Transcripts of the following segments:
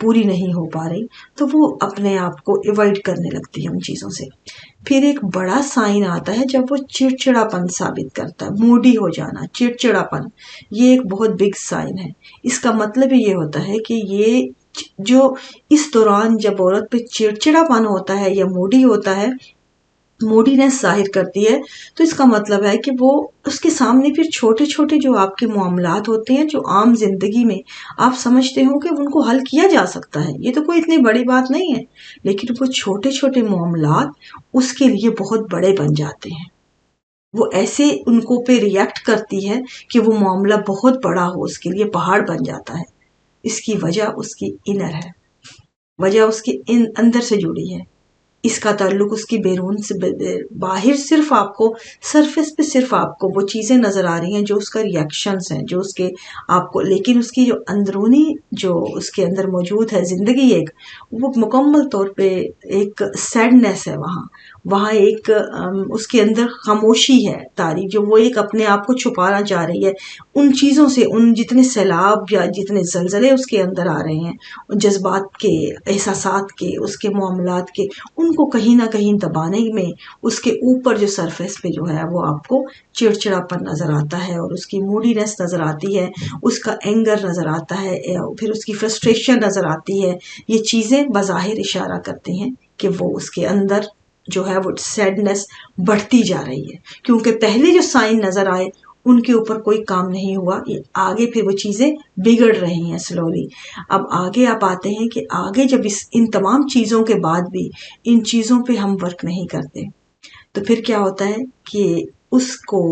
پوری نہیں ہو پا رہی تو وہ اپنے آپ کو ایوائڈ کرنے لگتی ہے ان چیزوں سے۔ پھر ایک بڑا سائن آتا ہے جب وہ چڑچڑا پن ثابت کرتا ہے، موڈی ہو جانا، چڑچڑا پن، یہ ایک بہت بگ سائن ہے۔ اس کا مطلب یہ ہوتا ہے کہ یہ جو اس دوران جب عورت پہ چڑچڑا پن ہوتا ہے یا موڈی ہوتا ہے، موڈینس ظاہر کرتی ہے، تو اس کا مطلب ہے کہ وہ اس کے سامنے پھر چھوٹے چھوٹے جو آپ کے معاملات ہوتے ہیں جو عام زندگی میں آپ سمجھتے ہو کہ ان کو حل کیا جا سکتا ہے، یہ تو کوئی اتنی بڑی بات نہیں ہے، لیکن وہ چھوٹے چھوٹے معاملات اس کے لیے بہت بڑے بن جاتے ہیں۔ وہ ایسے ان کو پہ ریئیکٹ کرتی ہے کہ وہ معاملہ بہت بڑا ہو، اس کے لیے پہاڑ بن جاتا ہے۔ اس کی وجہ اس کی انر ہے، وجہ اس کے اندر سے جڑی ہے، اس کا تعلق اس کی بیرون سے، باہر صرف آپ کو سرفیس پہ صرف آپ کو وہ چیزیں نظر آ رہی ہیں جو اس کا ریئیکشنز ہیں، جو اس کے آپ کو، لیکن اس کی جو اندرونی جو اس کے اندر موجود ہے زندگی ایک، وہ مکمل طور پہ ایک سیڈنس ہے، وہاں ایک اس کے اندر خاموشی ہے طاری، جو وہ ایک اپنے آپ کو چھپانا چاہ رہی ہے ان چیزوں سے، ان جتنے سیلاب یا جتنے زلزلے اس کے اندر آ رہے ہیں، ان جذبات کے، احساسات کے، اس کے معاملات کے، ان کو کہیں نہ کہیں دبانے میں اس کے اوپر جو سرفیس پہ جو ہے وہ آپ کو چڑچڑا پن نظر آتا ہے، اور اس کی موڈینس نظر آتی ہے، اس کا اینگر نظر آتا ہے، پھر اس کی فرسٹریشن نظر آتی ہے۔ یہ چیزیں بظاہر اشارہ کرتی ہیں کہ وہ اس کے اندر جو ہے وہ سیڈنس بڑھتی جا رہی ہے، کیونکہ پہلے جو سائن نظر آئے ان کے اوپر کوئی کام نہیں ہوا، یہ آگے پھر وہ چیزیں بگڑ رہی ہیں سلولی۔ اب آگے آپ آتے ہیں کہ آگے جب ان تمام چیزوں کے بعد بھی ان چیزوں پہ ہم ورک نہیں کرتے تو پھر کیا ہوتا ہے کہ اس کو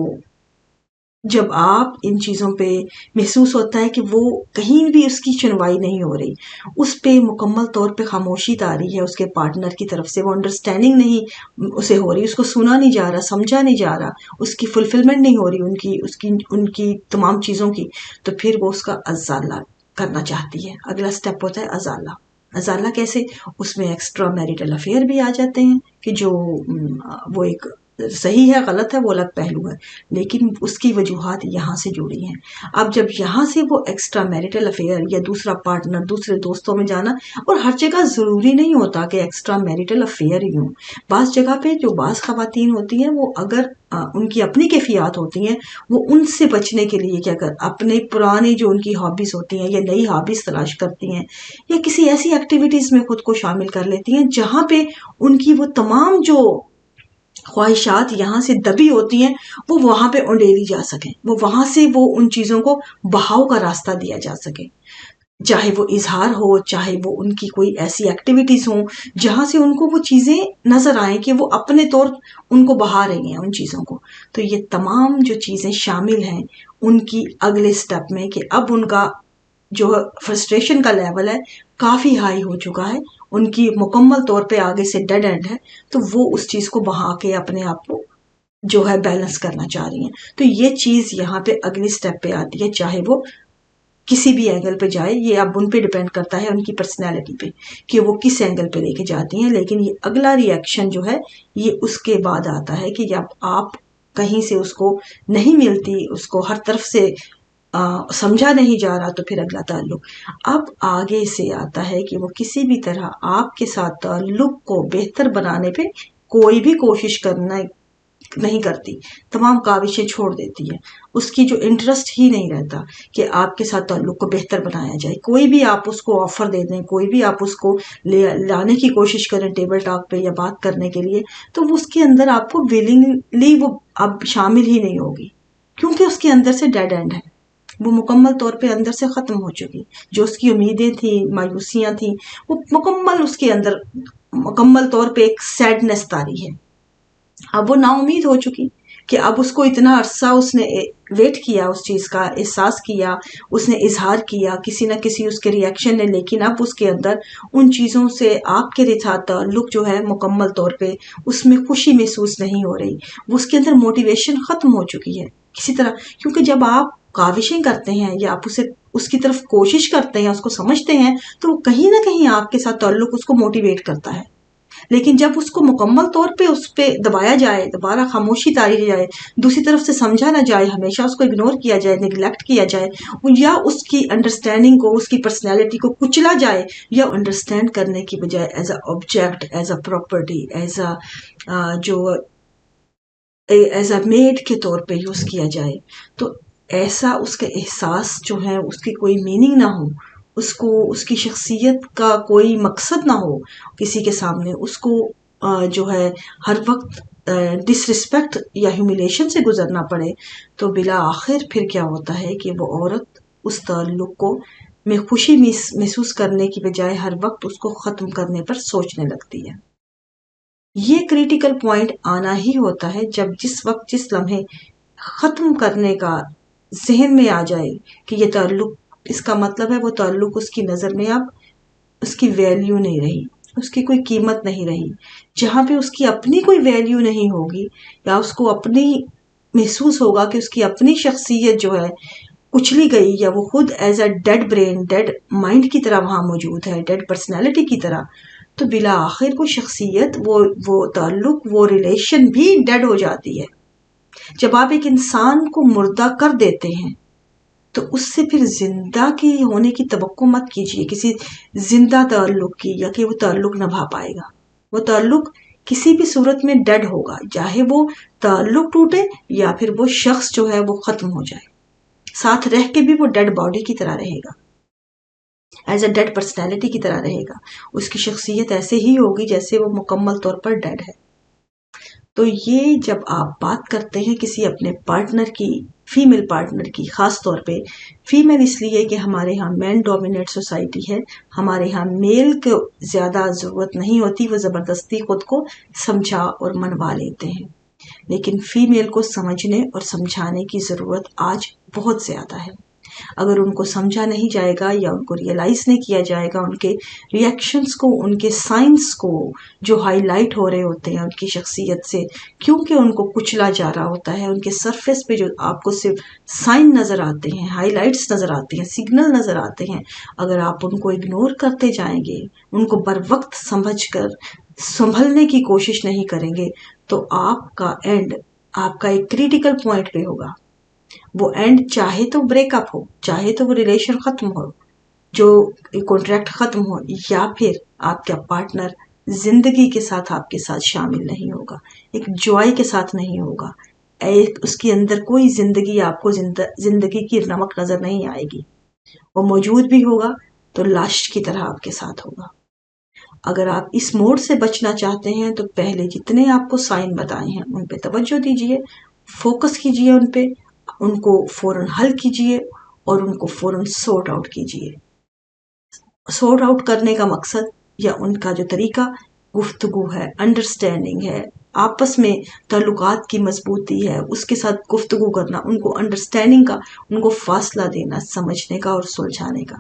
جب آپ ان چیزوں پہ محسوس ہوتا ہے کہ وہ کہیں بھی اس کی سنوائی نہیں ہو رہی، اس پہ مکمل طور پہ خاموشی طاری ہے اس کے پارٹنر کی طرف سے، وہ انڈرسٹینڈنگ نہیں اسے ہو رہی، اس کو سنا نہیں جا رہا، سمجھا نہیں جا رہا، اس کی فلفلمنٹ نہیں ہو رہی ان کی تمام چیزوں کی، تو پھر وہ اس کا ازالہ کرنا چاہتی ہے۔ اگلا سٹیپ ہوتا ہے ازالہ۔ ازالہ کیسے؟ اس میں ایکسٹرا میریٹل افیئر بھی آ جاتے ہیں کہ جو وہ ایک صحیح ہے غلط ہے وہ الگ پہلو ہے، لیکن اس کی وجوہات یہاں سے جڑی ہیں۔ اب جب یہاں سے وہ ایکسٹرا میریٹل افیئر یا دوسرا پارٹنر، دوسرے دوستوں میں جانا، اور ہر جگہ ضروری نہیں ہوتا کہ ایکسٹرا میریٹل افیئر ہی ہوں، بعض جگہ پہ جو بعض خواتین ہوتی ہیں وہ اگر ان کی اپنی کیفیات ہوتی ہیں، وہ ان سے بچنے کے لیے کیا اپنے پرانے جو ان کی ہابیز ہوتی ہیں یا نئی ہابیز تلاش کرتی ہیں، یا کسی ایسی ایکٹیویٹیز میں خود کو شامل کر لیتی ہیں جہاں پہ ان کی وہ تمام جو خواہشات یہاں سے دبی ہوتی ہیں وہ وہاں پہ انڈیلی جا سکیں، وہ وہاں سے وہ ان چیزوں کو بہاؤ کا راستہ دیا جا سکے، چاہے وہ اظہار ہو، چاہے وہ ان کی کوئی ایسی ایکٹیویٹیز ہوں جہاں سے ان کو وہ چیزیں نظر آئیں کہ وہ اپنے طور ان کو بہا رہی ہیں ان چیزوں کو۔ تو یہ تمام جو چیزیں شامل ہیں ان کی اگلے سٹیپ میں کہ اب ان کا جو فرسٹریشن کا لیول ہے کافی ہائی ہو چکا ہے، ان کی مکمل طور پہ آگے سے ڈیڈ اینڈ ہے، تو وہ اس چیز کو بہا کے اپنے آپ کو جو ہے بیلنس کرنا چاہ رہی ہیں۔ تو یہ چیز یہاں پہ اگلی سٹیپ پہ آتی ہے، چاہے وہ کسی بھی اینگل پہ جائے، یہ اب ان پہ ڈیپینڈ کرتا ہے ان کی پرسنالٹی پہ کہ وہ کس اینگل پہ لے کے جاتی ہیں، لیکن یہ اگلا ری ایکشن جو ہے یہ اس کے بعد آتا ہے کہ جب آپ کہیں سے اس کو نہیں ملتی، اس کو ہر طرف سے سمجھا نہیں جا رہا، تو پھر اگلا تعلق اب آگے سے آتا ہے کہ وہ کسی بھی طرح آپ کے ساتھ تعلق کو بہتر بنانے پہ کوئی بھی کوشش کرنا نہیں کرتی، تمام کاوشیں چھوڑ دیتی ہے، اس کی جو انٹرسٹ ہی نہیں رہتا کہ آپ کے ساتھ تعلق کو بہتر بنایا جائے۔ کوئی بھی آپ اس کو آفر دے دیں، کوئی بھی آپ اس کو لانے کی کوشش کریں ٹیبل ٹاک پہ یا بات کرنے کے لیے، تو اس کے اندر آپ کو ویلنگلی وہ اب شامل ہی نہیں ہوگی، کیونکہ اس کے اندر سے ڈیڈ اینڈ ہے، وہ مکمل طور پہ اندر سے ختم ہو چکی، جو اس کی امیدیں تھیں، مایوسیاں تھیں، وہ مکمل اس کے اندر مکمل طور پہ ایک سیڈنس طاری ہے۔ اب وہ نا امید ہو چکی کہ اب اس کو اتنا عرصہ اس نے ویٹ کیا، اس چیز کا احساس کیا، اس نے اظہار کیا کسی نہ کسی اس کے ری ایکشن نے، لیکن اب اس کے اندر ان چیزوں سے آپ کے ساتھ تعلق جو ہے مکمل طور پہ اس میں خوشی محسوس نہیں ہو رہی، وہ اس کے اندر موٹیویشن ختم ہو چکی ہے کسی طرح، کیونکہ جب آپ کاوشیں کرتے ہیں یا آپ اسے اس کی طرف کوشش کرتے ہیں، اس کو سمجھتے ہیں، تو وہ کہیں نہ کہیں آپ کے ساتھ تعلق اس کو موٹیویٹ کرتا ہے، لیکن جب اس کو مکمل طور پہ اس پہ دبایا جائے، دوبارہ خاموشی تاری جائے، دوسری طرف سے سمجھا نہ جائے، ہمیشہ اس کو اگنور کیا جائے، نیگلیکٹ کیا جائے، یا اس کی انڈرسٹینڈنگ کو، اس کی پرسنالٹی کو کچلا جائے، یا انڈرسٹینڈ کرنے کی بجائے as a object, as a property, as a made کے طور پہ یوز کیا جائے، تو ایسا اس کا احساس جو ہے، اس کی کوئی میننگ نہ ہو، اس کو اس کی شخصیت کا کوئی مقصد نہ ہو کسی کے سامنے، اس کو جو ہے ہر وقت ڈس رسپیکٹ یا ہیوملیشن سے گزرنا پڑے، تو بلا آخر پھر کیا ہوتا ہے کہ وہ عورت اس تعلق کو میں خوشی محسوس کرنے کی بجائے ہر وقت اس کو ختم کرنے پر سوچنے لگتی ہے۔ یہ کریٹیکل پوائنٹ آنا ہی ہوتا ہے جب جس وقت جس لمحے ختم کرنے کا ذہن میں آ جائے کہ یہ تعلق، اس کا مطلب ہے وہ تعلق اس کی نظر میں اب اس کی ویلیو نہیں رہی، اس کی کوئی قیمت نہیں رہی۔ جہاں پہ اس کی اپنی کوئی ویلیو نہیں ہوگی، یا اس کو اپنی محسوس ہوگا کہ اس کی اپنی شخصیت جو ہے کچلی گئی، یا وہ خود as a dead brain, dead mind کی طرح وہاں موجود ہے، ڈیڈ پرسنالٹی کی طرح، تو بلا آخر وہ شخصیت، وہ تعلق، وہ ریلیشن بھی ڈیڈ ہو جاتی ہے۔ جب آپ ایک انسان کو مردہ کر دیتے ہیں تو اس سے پھر زندہ کی ہونے کی توقع مت کیجیے، کسی زندہ تعلق کی، یا کہ وہ تعلق نبھا پائے گا۔ وہ تعلق کسی بھی صورت میں ڈیڈ ہوگا، چاہے وہ تعلق ٹوٹے یا پھر وہ شخص جو ہے وہ ختم ہو جائے، ساتھ رہ کے بھی وہ ڈیڈ باڈی کی طرح رہے گا، ایز اے ڈیڈ پرسنالٹی کی طرح رہے گا، اس کی شخصیت ایسے ہی ہوگی جیسے وہ مکمل طور پر ڈیڈ ہے۔ تو یہ جب آپ بات کرتے ہیں کسی اپنے پارٹنر کی، فیمیل پارٹنر کی، خاص طور پہ فیمیل اس لیے کہ ہمارے ہاں مین ڈومینیٹ سوسائٹی ہے، ہمارے ہاں میل کو زیادہ ضرورت نہیں ہوتی، وہ زبردستی خود کو سمجھا اور منوا لیتے ہیں، لیکن فیمیل کو سمجھنے اور سمجھانے کی ضرورت آج بہت زیادہ ہے۔ اگر ان کو سمجھا نہیں جائے گا یا ان کو ریئلائز نہیں کیا جائے گا، ان کے ریئیکشنز کو، ان کے سائنس کو جو ہائی لائٹ ہو رہے ہوتے ہیں ان کی شخصیت سے، کیونکہ ان کو کچلا جا رہا ہوتا ہے، ان کے سرفیس پہ جو آپ کو صرف سائن نظر آتے ہیں، ہائی لائٹس نظر آتے ہیں، سگنل نظر آتے ہیں، اگر آپ ان کو اگنور کرتے جائیں گے، ان کو بر وقت سمجھ کر سنبھلنے کی کوشش نہیں کریں گے، تو آپ کا اینڈ، آپ کا ایک کریٹیکل پوائنٹ پہ ہوگا۔ وہ اینڈ چاہے تو بریک اپ ہو، چاہے تو وہ ریلیشن ختم ہو، جو کانٹریکٹ ختم ہو، یا پھر آپ کا پارٹنر زندگی کے ساتھ آپ کے ساتھ شامل نہیں ہوگا، ایک جوائے کے ساتھ نہیں ہوگا، ایک اس کے اندر کوئی زندگی، آپ کو زندگی کی رمق نظر نہیں آئے گی۔ وہ موجود بھی ہوگا تو لاشٹ کی طرح آپ کے ساتھ ہوگا۔ اگر آپ اس موڈ سے بچنا چاہتے ہیں تو پہلے جتنے آپ کو سائن بتائے ہیں ان پہ توجہ دیجیے، فوکس کیجیے ان پہ، ان کو فوراً حل کیجیے اور ان کو فوراً سورٹ آؤٹ کیجیے۔ سورٹ آؤٹ کرنے کا مقصد یا ان کا جو طریقہ گفتگو ہے، انڈرسٹینڈنگ ہے، آپس میں تعلقات کی مضبوطی ہے، اس کے ساتھ گفتگو کرنا، ان کو انڈرسٹینڈنگ کا، ان کو فاصلہ دینا، سمجھنے کا اور سلجھانے کا۔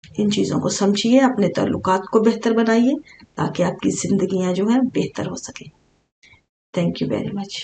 ان چیزوں کو سمجھیے، اپنے تعلقات کو بہتر بنائیے تاکہ آپ کی زندگیاں جو ہیں بہتر ہو سکیں۔ Thank you very much.